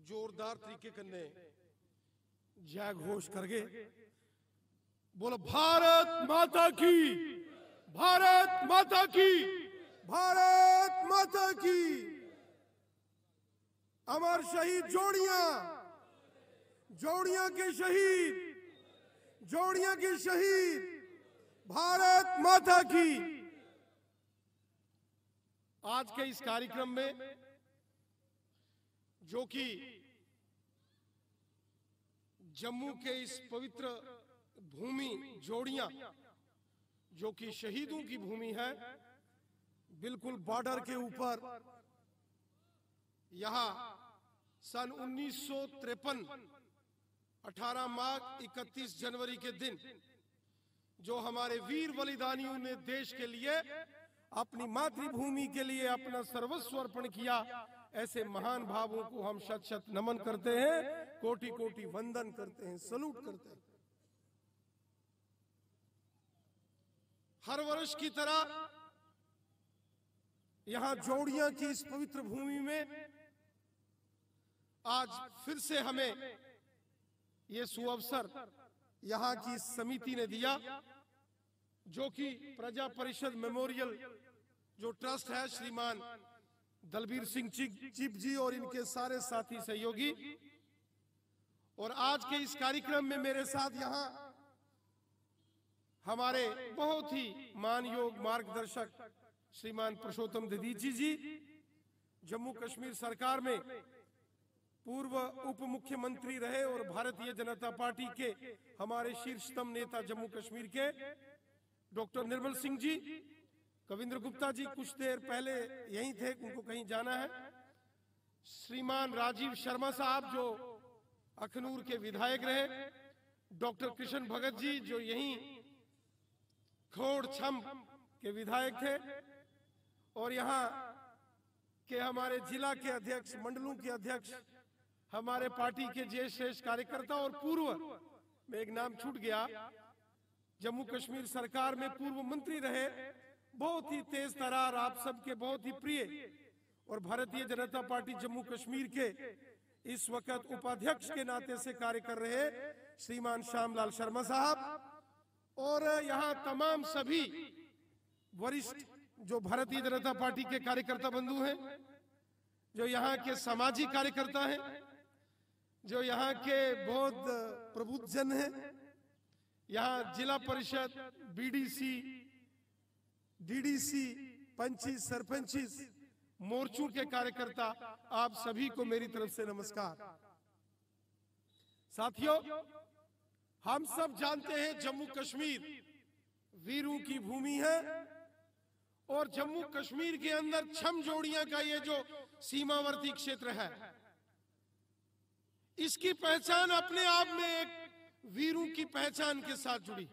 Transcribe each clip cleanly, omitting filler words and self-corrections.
जोरदार तरीके कन्ने जय घोष करगे। बोलो भारत माता की, भारत माता की, भारत माता की। अमर शहीद जोड़ियां, जोड़ियां के शहीद, जोड़ियां के शहीद, भारत माता की। आज के इस कार्यक्रम में जो कि जम्मू के इस पवित्र भूमि जोड़ियां, जो कि शहीदों की भूमि है, बिल्कुल बॉर्डर के ऊपर, यहां सन 1953 18 मार्च 31 जनवरी के दिन जो हमारे वीर बलिदानियों ने देश के लिए, अपनी मातृभूमि के लिए अपना सर्वस्व अर्पण किया, ऐसे महान भावों को हम शत शत नमन करते हैं, कोटि कोटि वंदन करते हैं, सलूट करते हैं। हर वर्ष की तरह यहां जोड़ियां की इस पवित्र भूमि में आज फिर से हमें ये सुअवसर यहां की समिति ने दिया, जो कि प्रजा परिषद मेमोरियल जो ट्रस्ट है, श्रीमान दलबीर सिंह चीफ जी और इनके सारे साथी सहयोगी। और आज के इस कार्यक्रम में मेरे साथ यहां हमारे बहुत ही मानयोग मार्गदर्शक श्रीमान पुरुषोत्तम दीदी जी, जम्मू कश्मीर सरकार में पूर्व उप मुख्यमंत्री रहे और भारतीय जनता पार्टी के हमारे शीर्षतम नेता जम्मू कश्मीर के डॉक्टर निर्मल सिंह जी, कविंद्र गुप्ता जी कुछ देर पहले यहीं थे, उनको कहीं जाना है, श्रीमान राजीव शर्मा साहब जो अखनूर के विधायक रहे, डॉक्टर कृष्ण भगत जी जो यहीं खोड़ छम के विधायक थे, और यहाँ के हमारे जिला के अध्यक्ष, मंडलों के अध्यक्ष, हमारे पार्टी के ज्येष्ठ श्रेष्ठ कार्यकर्ता, और पूर्व में एक नाम छूट गया, जम्मू कश्मीर सरकार में पूर्व मंत्री रहे, बहुत ही तेज तरार, आप सबके बहुत ही प्रिय और भारतीय जनता पार्टी जम्मू कश्मीर के इस वक्त उपाध्यक्ष के नाते से कार्य कर रहे श्रीमान श्यामलाल शर्मा साहब, और यहाँ तमाम सभी वरिष्ठ जो भारतीय जनता पार्टी के कार्यकर्ता बंधु हैं, जो यहाँ के सामाजिक कार्यकर्ता हैं, जो यहाँ के बहुत प्रबुद्ध जन हैं, यहाँ जिला परिषद, बीडीसी, डीडीसी, पंची, सरपंची, मोर्चों के कार्यकर्ता, आप सभी को मेरी तरफ से नमस्कार। साथियों, हम सब जानते हैं जम्मू कश्मीर वीरों की भूमि है, और जम्मू कश्मीर के अंदर छम जोड़ियां का ये जो सीमावर्ती क्षेत्र है, इसकी पहचान अपने आप में एक वीरों की पहचान के साथ जुड़ी।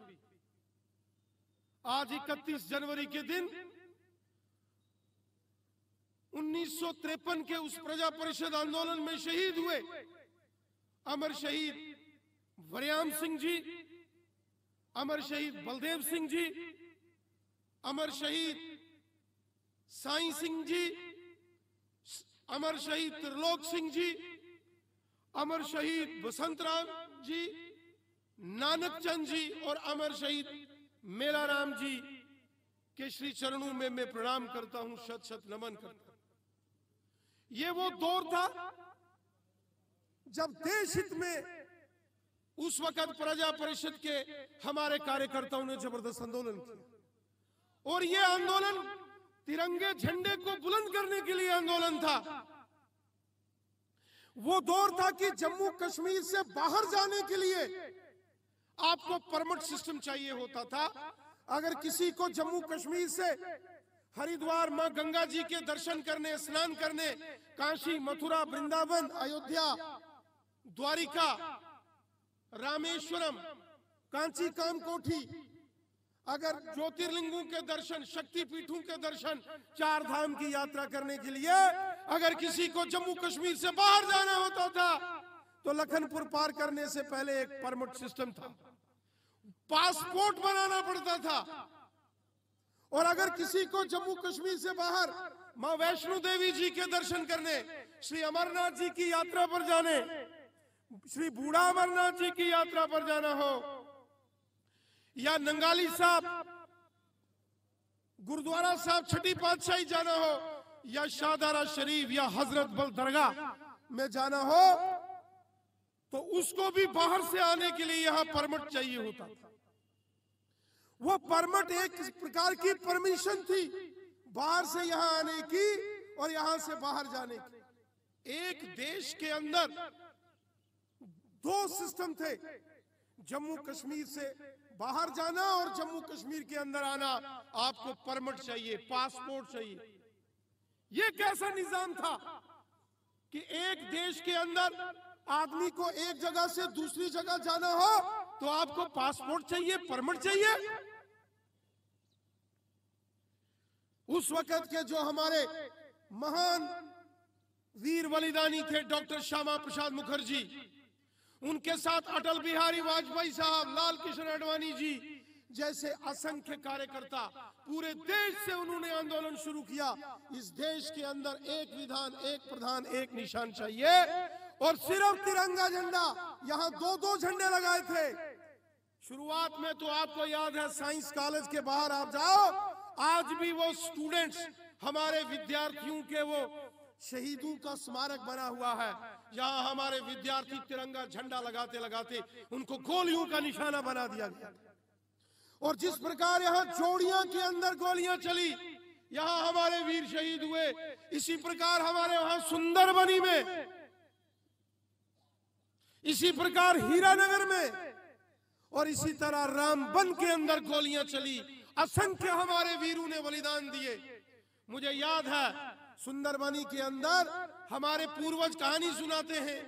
आज 31 जनवरी के दिन 1953 के उस प्रजा परिषद आंदोलन में शहीद हुए अमर शहीद वरयाम सिंह जी, अमर शहीद बलदेव सिंह जी, अमर शहीद साईं सिंह जी, अमर शहीद त्रिलोक सिंह जी, अमर शहीद बसंतराम जी, नानक चंद जी, और अमर शहीद मेला राम जी के श्री चरणों में मैं प्रणाम करता हूं, शत शत नमन करता हूं। ये वो दौर था जब देश हित में उस वक्त प्रजा परिषद के हमारे कार्यकर्ताओं ने जबरदस्त आंदोलन किया, और ये आंदोलन तिरंगे झंडे को बुलंद करने के लिए आंदोलन था। वो दौर था कि जम्मू कश्मीर से बाहर जाने के लिए आपको परमिट सिस्टम चाहिए होता था। अगर किसी को जम्मू कश्मीर से हरिद्वार मां गंगा जी के दर्शन करने, स्नान करने, काशी, मथुरा, वृंदावन, अयोध्या, द्वारिका, रामेश्वरम, कांची, कामकोठी, अगर ज्योतिर्लिंगों के दर्शन, शक्तिपीठों के दर्शन, चार धाम की यात्रा करने के लिए अगर किसी को जम्मू कश्मीर से बाहर जाना होता था तो लखनपुर पार करने से पहले एक परमिट सिस्टम था, पासपोर्ट बनाना पड़ता था। और अगर किसी को जम्मू कश्मीर से बाहर मां वैष्णो देवी जी के दर्शन करने, श्री अमरनाथ जी की यात्रा पर जाने, श्री बूढ़ा अमरनाथ जी की यात्रा पर जाना हो, या नंगाली साहब गुरुद्वारा साहब छठी पातशाही जाना हो, या शाहदारा शरीफ या हजरत बल दरगाह में जाना हो, तो उसको भी बाहर से आने के लिए यहां परमिट चाहिए होता था। वो परमिट एक प्रकार की परमिशन थी बाहर से यहां आने की और यहां से बाहर जाने की। एक देश के अंदर दो सिस्टम थे, जम्मू कश्मीर से बाहर जाना और जम्मू कश्मीर के अंदर आना, आपको परमिट चाहिए, पासपोर्ट चाहिए। ये कैसा निजाम था कि एक देश के अंदर आदमी को एक जगह से दूसरी जगह जाना हो तो आपको पासपोर्ट चाहिए, परमिट चाहिए। उस वक्त के जो हमारे महान वीर बलिदानी थे डॉक्टर श्यामा प्रसाद मुखर्जी, उनके साथ अटल बिहारी वाजपेयी साहब, लाल कृष्ण आडवाणी जी जैसे असंख्य कार्यकर्ता, पूरे देश से उन्होंने आंदोलन शुरू किया। इस देश के अंदर एक विधान, एक प्रधान, एक निशान चाहिए और सिर्फ तिरंगा झंडा। यहाँ दो दो झंडे लगाए थे। शुरुआत में तो आपको याद है, साइंस कॉलेज के बाहर आप जाओ, आज भी वो स्टूडेंट्स, हमारे विद्यार्थियों के वो शहीदों का स्मारक बना हुआ है। यहाँ हमारे विद्यार्थी तिरंगा झंडा लगाते लगाते उनको गोलियों का निशाना बना दिया गया। और जिस प्रकार यहाँ जोड़ियां के अंदर गोलियां चली, यहाँ हमारे वीर शहीद हुए, इसी प्रकार हमारे वहां सुंदरबनी में, इसी प्रकार हीरानगर में और इसी तरह रामबन के अंदर गोलियां चली। असंख्य हमारे वीरों ने बलिदान दिए। मुझे याद है, सुंदरबनी के अंदर हमारे पूर्वज कहानी सुनाते हैं।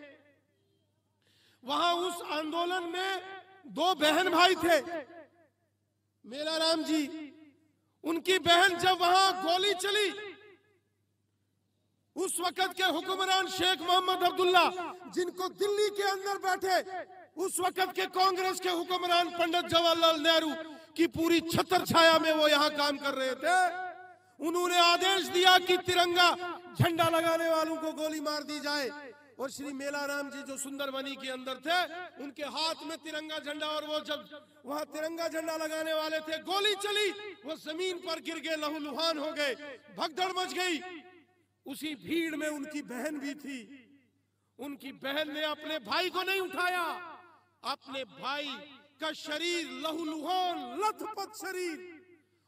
वहां उस आंदोलन में दो बहन भाई थे, मेला राम जी, उनकी बहन जब वहां गोली चली, उस वक्त के हुक्मरान शेख मोहम्मद अब्दुल्ला, जिनको दिल्ली के अंदर बैठे उस वक्त के कांग्रेस के हुक्मरान पंडित जवाहरलाल नेहरू की पूरी छत्र छाया में वो यहाँ काम कर रहे थे, उन्होंने आदेश दिया कि तिरंगा झंडा लगाने वालों को गोली मार दी जाए। और श्री मेला राम जी जो सुंदरबनी के अंदर थे, उनके हाथ में तिरंगा झंडा, और वो जब वहां तिरंगा झंडा लगाने वाले थे, गोली चली, वो जमीन पर गिर गए, लहूलुहान हो गए, भगदड़ मच गई। उसी भीड़ में उनकी बहन भी थी। उनकी बहन ने अपने भाई को नहीं उठाया, अपने भाई का शरीर लहूलुहान लथपथ शरीर,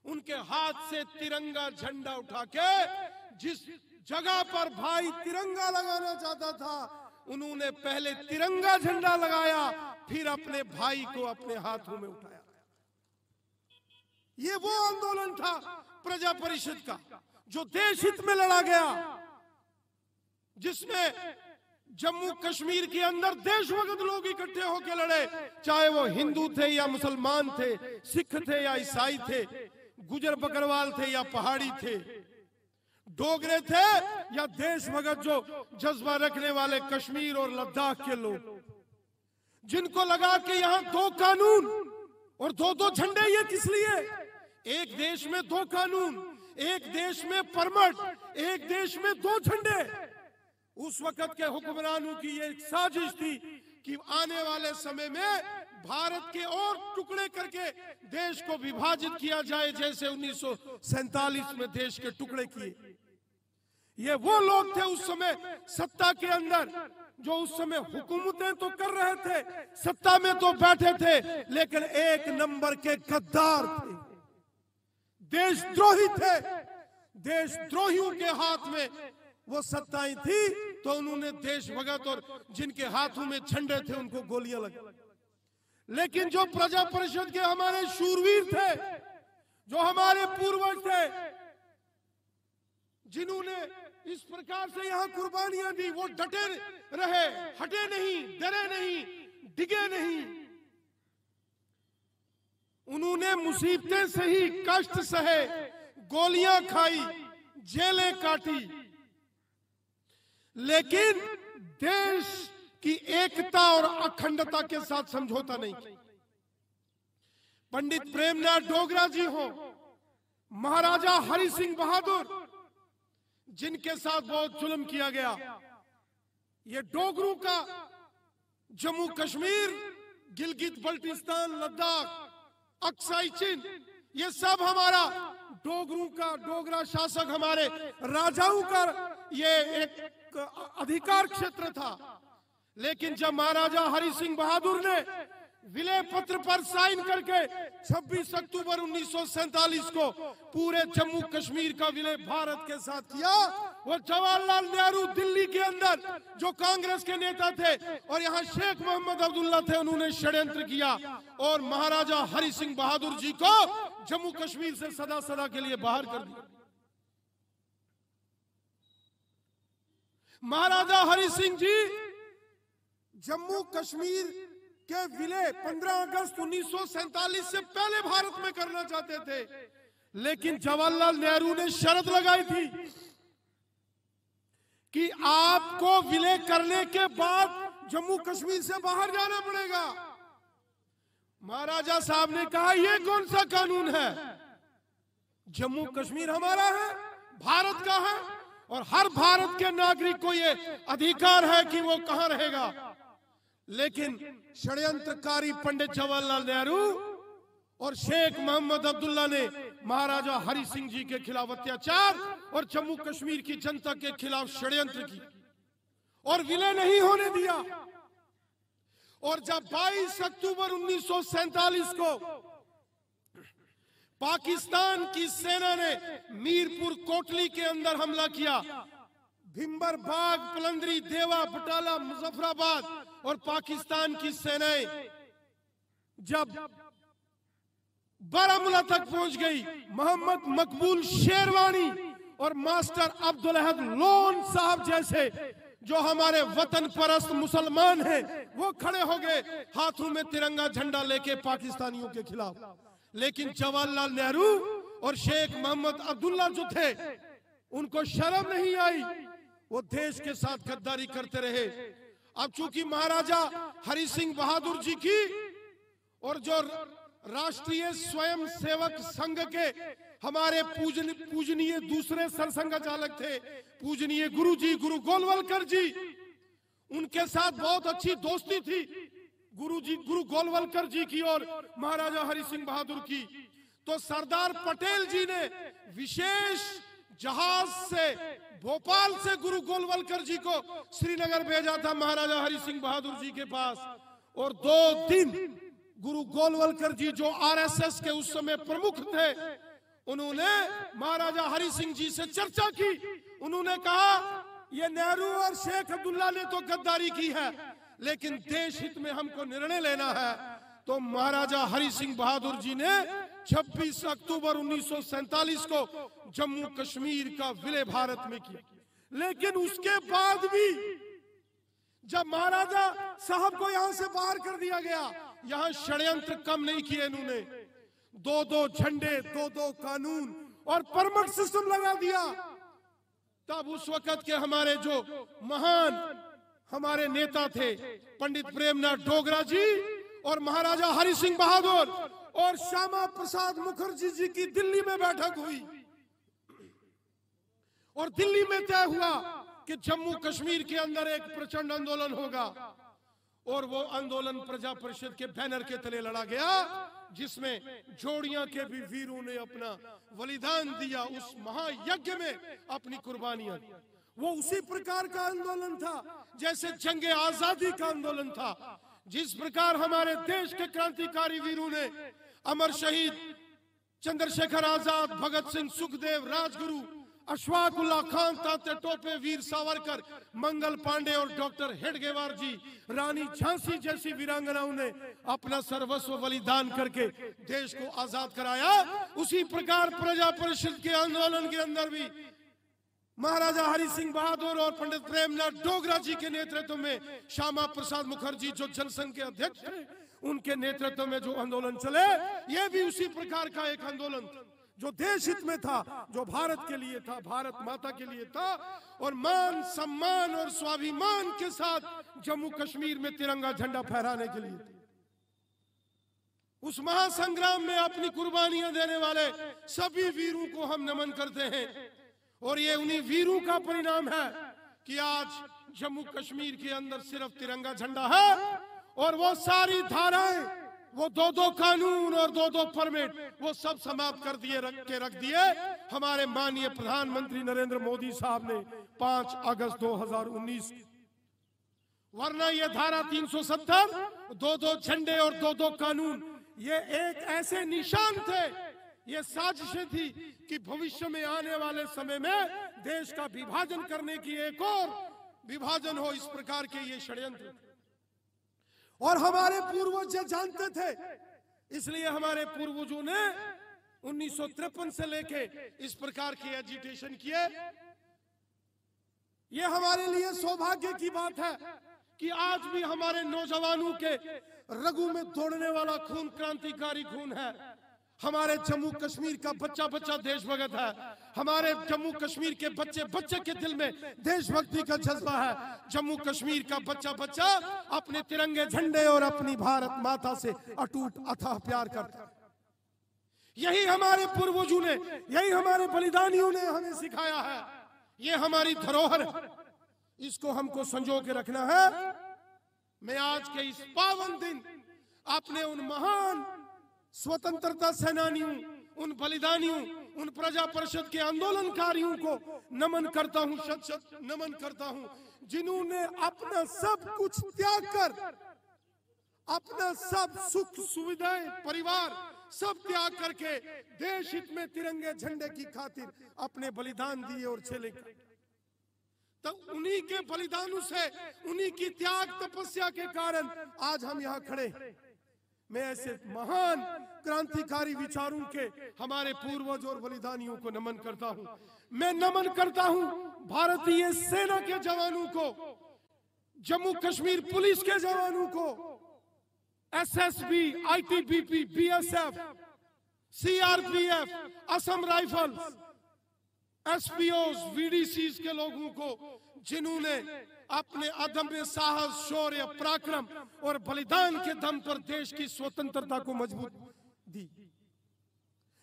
उनके हाथ से तिरंगा झंडा उठा के जिस जगह पर भाई तिरंगा लगाना चाहता था, उन्होंने पहले तिरंगा झंडा लगाया, फिर अपने भाई को अपने हाथों में उठाया। ये वो आंदोलन था प्रजा परिषद का जो देश हित में लड़ा गया, जिसमें जम्मू कश्मीर के अंदर देशभक्त लोग इकट्ठे होकर लड़े, चाहे वो हिंदू थे या मुसलमान थे, सिख थे या ईसाई थे, गुजर बकरवाल थे या पहाड़ी थे, डोगरे थे या देशभक्त जो जज्बा रखने वाले कश्मीर और लद्दाख के लोग, जिनको लगा कि यहाँ दो कानून और दो दो झंडे, ये किस लिए? एक देश में दो कानून, एक देश में परमिट, एक देश में दो झंडे। उस वक्त के हुक्मरानों की ये साजिश थी कि आने वाले समय में भारत के और टुकड़े करके देश को विभाजित किया जाए, जैसे 1947 में देश के टुकड़े किए। ये वो लोग थे उस समय सत्ता के अंदर, जो उस समय हुकूमतें तो कर रहे थे, सत्ता में तो बैठे थे, लेकिन एक नंबर के गद्दार थे, देशद्रोही थे। देशद्रोहियों के हाथ में वो सत्ताएं थी, तो उन्होंने देशभक्त और जिनके हाथों में झंडे थे उनको गोलियां लगी। लेकिन जो प्रजा परिषद के हमारे शूरवीर थे, जो हमारे पूर्वज थे, जिन्होंने इस प्रकार से यहाँ कुर्बानियां दी, वो डटे रहे, हटे नहीं, डरे नहीं, डिगे नहीं। उन्होंने मुसीबतें सही, कष्ट सहे, गोलियां खाई, जेलें काटी, लेकिन देश की एकता और अखंडता के साथ समझौता नहीं। पंडित प्रेमनाथ डोगरा जी हो, महाराजा हरि सिंह बहादुर, जिनके साथ बहुत जुल्म किया गया, ये डोगरू का जम्मू कश्मीर, गिलगित बल्टिस्तान, लद्दाख, अक्साई चीन, ये सब हमारा डोगरू का, डोगरा शासक हमारे राजाओं का ये एक अधिकार क्षेत्र था। लेकिन जब महाराजा हरि सिंह बहादुर ने विलय पत्र पर साइन करके 26 अक्टूबर 1947 को पूरे जम्मू कश्मीर का विलय भारत के साथ किया, वो जवाहरलाल नेहरू दिल्ली के अंदर जो कांग्रेस के नेता थे और यहाँ शेख मोहम्मद अब्दुल्ला थे, उन्होंने षड्यंत्र किया और महाराजा हरि सिंह बहादुर जी को जम्मू कश्मीर से सदा सदा के लिए बाहर कर दिया। महाराजा हरि सिंह जी जम्मू कश्मीर के विलय 15 अगस्त 1947 से पहले भारत में करना चाहते थे, लेकिन जवाहरलाल नेहरू ने शर्त लगाई थी कि आपको विलय करने के बाद जम्मू कश्मीर से बाहर जाना पड़ेगा। महाराजा साहब ने कहा, यह कौन सा कानून है? जम्मू कश्मीर हमारा है, भारत का है, और हर भारत के नागरिक को यह अधिकार है कि वो कहां रहेगा। लेकिन षड्यंत्रकारी पंडित जवाहरलाल नेहरू और शेख मोहम्मद अब्दुल्ला ने महाराजा हरि सिंह जी के खिलाफ अत्याचार और जम्मू कश्मीर की जनता के खिलाफ षड्यंत्र की और विलय नहीं होने दिया। और जब 22 अक्टूबर 1947 को पाकिस्तान की सेना ने मीरपुर कोटली के अंदर हमला किया, भिंबर बाग, पलंदरी, देवा, बटाला, मुजफ्फराबाद और पाकिस्तान की सेनाएं जब बारामूला तक पहुंच गई, मोहम्मद मकबूल शेरवानी और मास्टर अब्दुल अहद लोन साहब जैसे जो हमारे वतन परस्त मुसलमान हैं, वो खड़े हो गए हाथों में तिरंगा झंडा लेके पाकिस्तानियों के खिलाफ। लेकिन जवाहरलाल नेहरू और शेख मोहम्मद अब्दुल्ला जो थे, उनको शर्म नहीं आई, वो देश के साथ गद्दारी करते रहे। अब चूंकि महाराजा हरि सिंह बहादुर जी की और जो राष्ट्रीय स्वयं सेवक संघ के हमारे पूजनीय दूसरे सरसंघ चालक थे, पूजनीय गुरु गोलवलकर जी, उनके साथ बहुत अच्छी दोस्ती थी गुरु गोलवलकर जी की और महाराजा हरि सिंह बहादुर की। तो सरदार पटेल जी ने विशेष जहाज से भोपाल से गुरु गोलवलकर जी को श्रीनगर भेजा था महाराजा हरि सिंह बहादुर जी के पास। और 2 दिन गुरु गोलवलकर जी जो आरएसएस के उस समय प्रमुख थे, उन्होंने महाराजा हरि सिंह जी से चर्चा की। उन्होंने कहा, ये नेहरू और शेख अब्दुल्ला ने तो गद्दारी की है, लेकिन देश हित में हमको निर्णय लेना है। तो महाराजा हरि सिंह बहादुर जी ने 26 अक्टूबर 1947 को जम्मू कश्मीर का विलय भारत में किया। लेकिन उसके बाद भी जब महाराजा साहब को यहां से बाहर कर दिया गया, यहां षड्यंत्र कम नहीं किए इन्होंने। 2-2 झंडे, 2-2 कानून और परमिट सिस्टम लगा दिया। तब उस वक्त के हमारे जो महान हमारे नेता थे, पंडित प्रेमनाथ डोगरा जी और महाराजा हरि सिंह बहादुर और श्यामा प्रसाद मुखर्जी जी की दिल्ली में बैठक हुई और दिल्ली में तय हुआ कि जम्मू कश्मीर के अंदर एक प्रचंड आंदोलन होगा। और वो आंदोलन प्रजा परिषद के बैनर के तले लड़ा गया, जिसमें जोड़ियां के भी वीरों ने अपना बलिदान दिया, उस महायज्ञ में अपनी कुर्बानियां दी। वो उसी प्रकार का आंदोलन था जैसे जंगे आजादी का आंदोलन था। जिस प्रकार हमारे देश के क्रांतिकारी वीरों ने अमर शहीद चंद्रशेखर आजाद, भगत सिंह, सुखदेव, राजगुरु, अशफाक उल्लाह खान, तात्या टोपे, वीर सावरकर, मंगल पांडे और डॉक्टर हेडगेवार जी, रानी झांसी जैसी वीरांगनाओं ने अपना सर्वस्व बलिदान करके देश को आजाद कराया, उसी प्रकार प्रजा परिषद के आंदोलन के अंदर भी महाराजा हरि सिंह बहादुर और पंडित प्रेमनाथ डोगरा जी के नेतृत्व में श्यामा प्रसाद मुखर्जी जो जनसंघ के अध्यक्ष थे, उनके नेतृत्व में जो आंदोलन चले, ये भी उसी प्रकार का एक आंदोलन था जो देश हित में था, जो भारत के लिए था, भारत माता के लिए था और मान सम्मान और स्वाभिमान के साथ जम्मू कश्मीर में तिरंगा झंडा फहराने के लिए। उस महासंग्राम में अपनी कुर्बानियां देने वाले सभी वीरों को हम नमन करते हैं और ये उन्हीं वीरों का परिणाम है कि आज जम्मू कश्मीर के अंदर सिर्फ तिरंगा झंडा है और वो सारी धाराएं, वो 2-2 कानून और 2-2 परमिट वो सब समाप्त कर दिए, रख दिए हमारे माननीय प्रधानमंत्री नरेंद्र मोदी साहब ने 5 अगस्त 2019। वरना ये धारा 370, 2-2 झंडे और 2-2 कानून, ये एक ऐसे निशान थे, ये साजिशें थी कि भविष्य में आने वाले समय में देश का विभाजन करने की एक और विभाजन हो, इस प्रकार के ये षड्यंत्र थे। और हमारे पूर्वज जानते थे, इसलिए हमारे पूर्वजों ने 1953 से लेके इस प्रकार के एजिटेशन किए। ये हमारे लिए सौभाग्य की बात है कि आज भी हमारे नौजवानों के रगों में दौड़ने वाला खून क्रांतिकारी खून है। हमारे जम्मू कश्मीर का बच्चा बच्चा देशभक्त है। हमारे जम्मू कश्मीर के बच्चे बच्चे के दिल में देशभक्ति का जज्बा है। जम्मू कश्मीर का बच्चा बच्चा अपने तिरंगे झंडे और अपनी भारत माता से अटूट अथाह प्यार करता है। यही हमारे पूर्वजों ने, यही हमारे बलिदानियों ने हमें सिखाया है। ये हमारी धरोहर है, इसको हमको संजो के रखना है। मैं आज के इस पावन दिन अपने उन महान स्वतंत्रता सेनानियों, उन बलिदानियों, उन प्रजा परिषद के आंदोलनकारियों को नमन करता हूं, शत नमन करता हूं, जिन्होंने अपना सब कुछ त्याग कर, अपना सब सुख सुविधाएं, परिवार सब त्याग करके देश हित में तिरंगे झंडे की खातिर अपने बलिदान दिए और चले गए। तो उन्हीं के बलिदानों से, उन्हीं की त्याग तपस्या के कारण आज हम यहाँ खड़े। मैं ऐसे महान क्रांतिकारी विचारों के हमारे पूर्वज और बलिदानियों को नमन करता हूं। मैं नमन करता हूं भारतीय सेना के जवानों को, जम्मू कश्मीर पुलिस के जवानों को, SSB, ITBP, BSF, CRPF, Assam rifles, SPOs, VDCs के लोगों को, जिन्होंने अपने अदम्य साहस, शौर्य, पराक्रम और बलिदान के दम पर देश की स्वतंत्रता को मजबूत दी,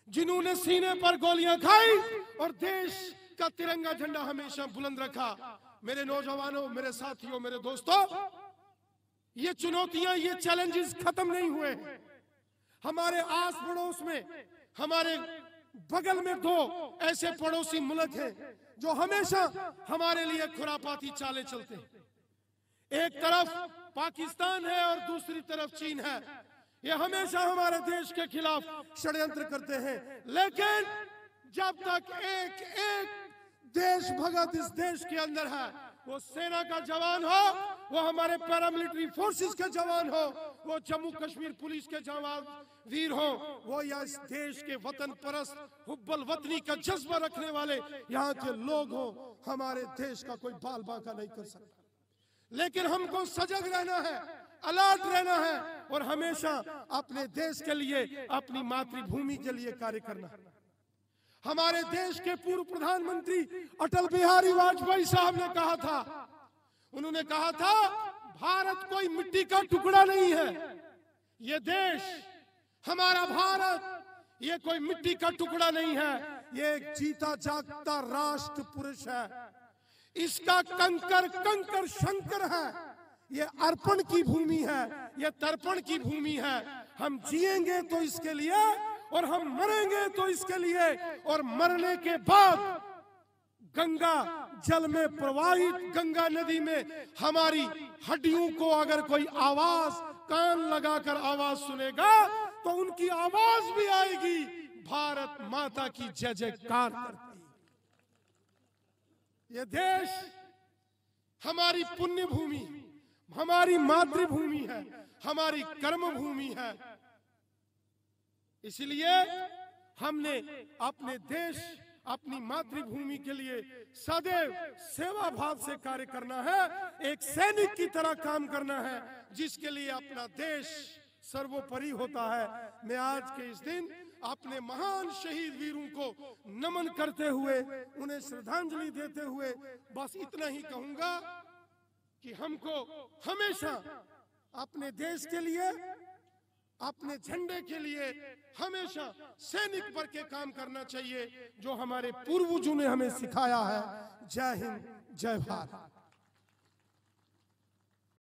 जिन्होंने सीने पर गोलियां खाई और देश का तिरंगा झंडा हमेशा बुलंद रखा। मेरे नौजवानों, मेरे साथियों, मेरे दोस्तों, ये चुनौतियां, ये चैलेंजेस खत्म नहीं हुए। हमारे आस पड़ोस में, हमारे बगल में 2 ऐसे पड़ोसी मुल्क हैं जो हमेशा हमारे लिए खुरापाती चालें चलते हैं। एक तरफ पाकिस्तान है और दूसरी तरफ चीन है। ये हमेशा हमारे देश के खिलाफ षड्यंत्र करते हैं, लेकिन जब तक एक देशभक्त इस देश के अंदर है, वो सेना का जवान हो, वो हमारे पैरामिलिट्री फोर्सेस के जवान हो, वो जम्मू कश्मीर पुलिस के जवान वीर हो, वो या इस देश के वतन परस्त, हुब्बल वतनी का जज्बा रखने वाले यहाँ के लोग हो, हमारे देश का कोई बाल बांका नहीं कर सकता। लेकिन हमको सजग रहना है, अलर्ट रहना है और हमेशा अपने देश के लिए, अपनी मातृभूमि के लिए कार्य करना है। हमारे देश के पूर्व प्रधानमंत्री अटल बिहारी वाजपेयी साहब ने कहा था, उन्होंने कहा था, भारत कोई मिट्टी का टुकड़ा नहीं है। ये देश, हमारा भारत, ये कोई मिट्टी का टुकड़ा नहीं है, ये एक जीता जागता राष्ट्र पुरुष है। इसका कंकर कंकर शंकर है। ये अर्पण की भूमि है, ये तर्पण की भूमि है। हम जिएंगे तो इसके लिए और हम मरेंगे तो इसके लिए, और मरने के बाद गंगा जल में प्रवाहित गंगा नदी में हमारी हड्डियों को अगर कोई आवाज, कान लगाकर आवाज सुनेगा तो उनकी आवाज भी आएगी, भारत माता की जय जयकार करती। ये देश हमारी पुण्य भूमि, हमारी मातृभूमि है, हमारी कर्म भूमि है। इसलिए हमने अपने देश, अपनी मातृभूमि के लिए सदैव सेवा भाव से कार्य करना है, एक सैनिक की तरह काम करना है, जिसके लिए अपना देश सर्वोपरि होता है। मैं आज के इस दिन अपने महान शहीद वीरों को नमन करते हुए, उन्हें श्रद्धांजलि देते हुए बस इतना ही कहूंगा कि हमको हमेशा अपने देश के लिए, अपने झंडे के लिए हमेशा सैनिक बन के काम करना चाहिए, जो हमारे पूर्वजों ने हमें सिखाया है। जय हिंद, जय भारत।